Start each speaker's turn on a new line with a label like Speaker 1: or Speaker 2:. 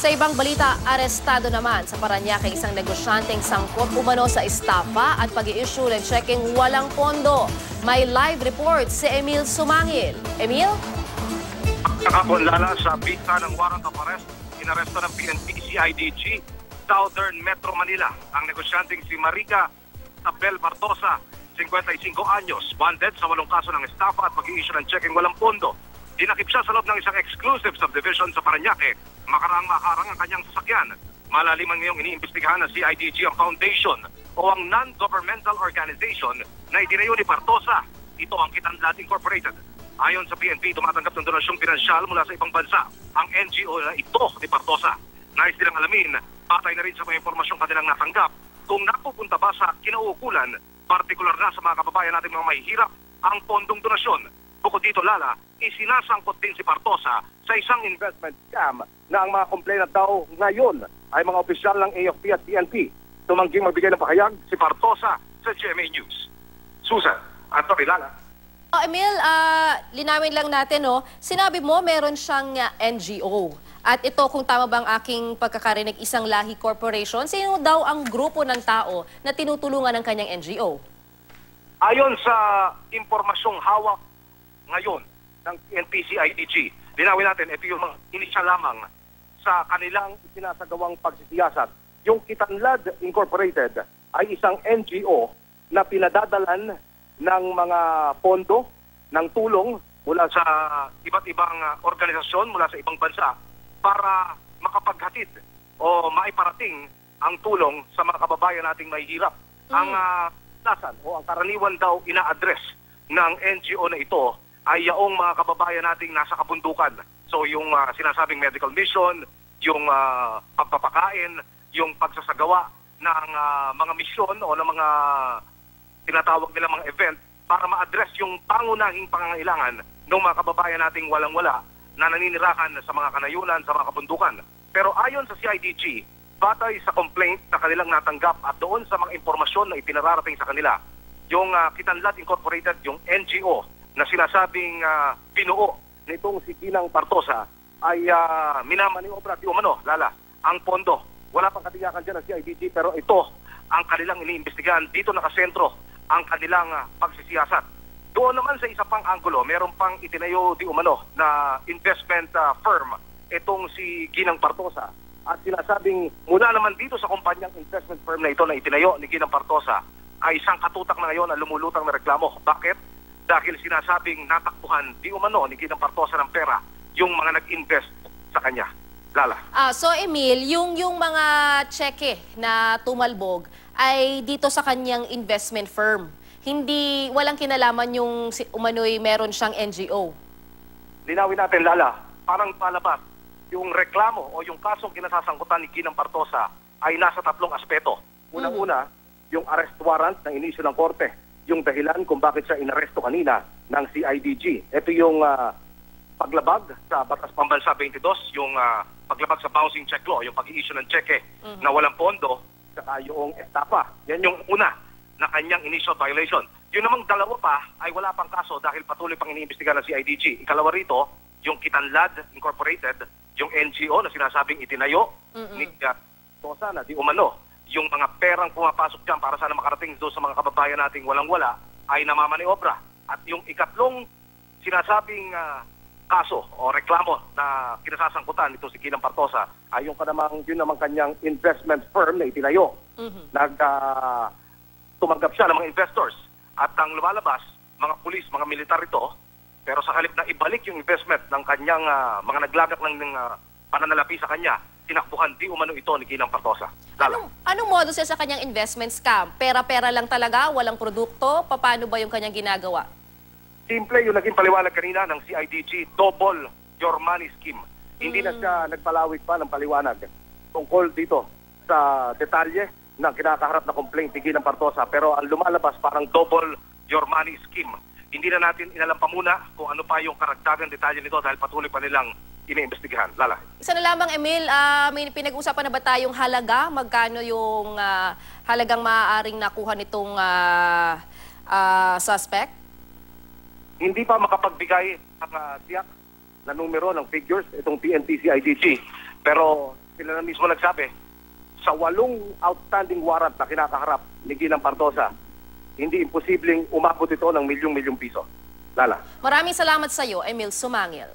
Speaker 1: Sa ibang balita, arestado naman sa Parañaque isang negosyanteng sangkot umano sa estafa at pag-i-issue ng checking walang pondo. May live report si Emil Sumangil. Emil?
Speaker 2: Kahapon lala sa bita ng warrant of arrest, inaresto ng PNP CIDG, Southern Metro Manila, ang negosyanteng si Marica Tabel Bartosa, 55 anyos, wanted sa 8 kaso ng estafa at pag-i-issue ng checking walang pondo. Dinakip siya sa loob ng isang exclusive subdivision sa Parañaque, makaraang makarang ang kanyang sasakyan. Malaliman ngayong iniimbestigahan ng CIDG ang foundation o ang non-governmental organization na itinayo ni Bartosa. Ito ang Kitanlad Incorporated. Ayon sa PNP, tumatanggap ng donasyong pinansyal mula sa ibang bansa ang NGO na ito ni Bartosa. Nais nilang alamin, patay na rin sa mga impormasyong kanilang natanggap, kung napupunta ba sa kinauukulan, partikular na sa mga kababayan natin mga mahihirap, ang pondong donasyon. Bukod dito, Lala, isinasangkot din si Bartosa sa isang investment scam na ang mga complainant daw ngayon ay mga opisyal ng AFP at PNP. Tumangging magbigay ng pahayag si Bartosa sa GMA News. Susan, Anthony, Lala.
Speaker 1: Emil, linawin lang natin, no? Sinabi mo meron siyang NGO. At ito, kung tama bang aking pagkakarinig, isang lahi corporation, sino daw ang grupo ng tao na tinutulungan ng kanyang NGO?
Speaker 2: Ayon sa impormasyong hawak ngayon ng PNP-CIDG, linawin natin, ito yung mga inisyal lamang sa kanilang sinasagawang pagsisiyasat. Yung Kitanlad Incorporated ay isang NGO na pinadadalan ng mga pondo, ng tulong mula sa iba't ibang organisasyon mula sa ibang bansa para makapaghatid o maiparating ang tulong sa mga kababayan nating mahihirap. Ang tasan o ang karaniwan daw ina-address ng NGO na ito ay yaong mga kababayan nating nasa kabundukan. So yung sinasabing medical mission, yung pagpapakain, yung pagsasagawa ng mga misyon o ng mga tinatawag nilang mga event para ma-address yung pangunahing pangangailangan ng mga kababayan nating walang-wala na naninirahan sa mga kanayunan, sa mga kabundukan. Pero ayon sa CIDG, batay sa complaint na kanilang natanggap at doon sa mga impormasyon na ipinararating sa kanila, yung Kitanlad Incorporated, yung NGO na sinasabing pinuo nitong si Ginang Bartosa ay minamaniobra di umano, Lala, ang pondo. Wala pang katiyakan dyan ng CIDG pero ito ang kanilang iniimbestigahan. Dito nakasentro ang kanilang pagsisiyasat. Doon naman sa isa pang anggulo, meron pang itinayo di umano na investment firm itong si Ginang Bartosa. At sinasabing mula naman dito sa kumpanyang investment firm na ito na itinayo ni Ginang Bartosa ay isang katutak na ngayon na lumulutang na reklamo. Bakit? Dahil sinasabing natakbuhan di umano ni Ginang Bartosa ng pera yung mga nag-invest sa kanya. Lala.
Speaker 1: So Emil, yung mga cheque na tumalbog ay dito sa kanyang investment firm. Hindi, walang kinalaman yung umano'y meron siyang NGO.
Speaker 2: Linawin natin, Lala, parang palabas, yung reklamo o yung kasong kinasasangkutan ni Ginang Bartosa ay nasa 3 aspeto. Una-una, yung arrest warrant na inisyu ng korte. Yung dahilan kung bakit siya inaresto kanina ng CIDG. Ito yung paglabag sa Batas Pambansa 22, yung paglabag sa bouncing check law, yung pag-i-issue ng cheque na walang pondo, saka yung estafa. Yan yung una na kanyang initial violation. Yung namang dalawa pa ay wala pang kaso dahil patuloy pang iniimbestigahan ng CIDG. Ikalawa rito, yung Kitanlad Incorporated, yung NGO na sinasabing itinayo ni Bartosa na di umano yung mga perang pumapasok dyan para sana makarating doon sa mga kababayan nating walang-wala ay namamaniobra. At yung ikatlong sinasabing kaso o reklamo na kinasasangkutan nito si Ginang Bartosa ay yung yun namang kanyang investment firm na itinayo. Tumanggap siya ng mga investors. At ang lumalabas, mga pulis, mga militar ito, pero sa halip na ibalik yung investment ng kanyang mga naglagak ng pananalapi sa kanya, tinakbuhan di umano ito ni Ginang Bartosa.
Speaker 1: Anong modo siya sa kanyang investment scam? Pera-pera lang talaga? Walang produkto? Paano ba yung kanyang ginagawa?
Speaker 2: Simple yung naging paliwanag kanina ng CIDG, double your money scheme. Hindi na siya nagpalawig pa ng paliwanag tungkol dito sa detalye ng kinakaharap na complaint ni Ginang Bartosa. Pero ang lumalabas parang double your money scheme. Hindi na natin inalam pa muna kung ano pa yung karagdagang detalye nito dahil patuloy pa nilang iniimbestigahan. Lala.
Speaker 1: Isa na lamang, Emil, may pinag-usapan na ba tayong halaga? Magkano yung halagang maaaring nakuha nitong suspect?
Speaker 2: Hindi pa makapagbigay ang tiyak na numero ng figures itong PNP CIDG. Pero sila na mismo nagsabi, sa 8 outstanding warrant na kinakaharap ni Ginang Pardosa, hindi imposibleng umabot ito ng milyong-milyong piso. Lala.
Speaker 1: Maraming salamat sa iyo, Emil Sumangil.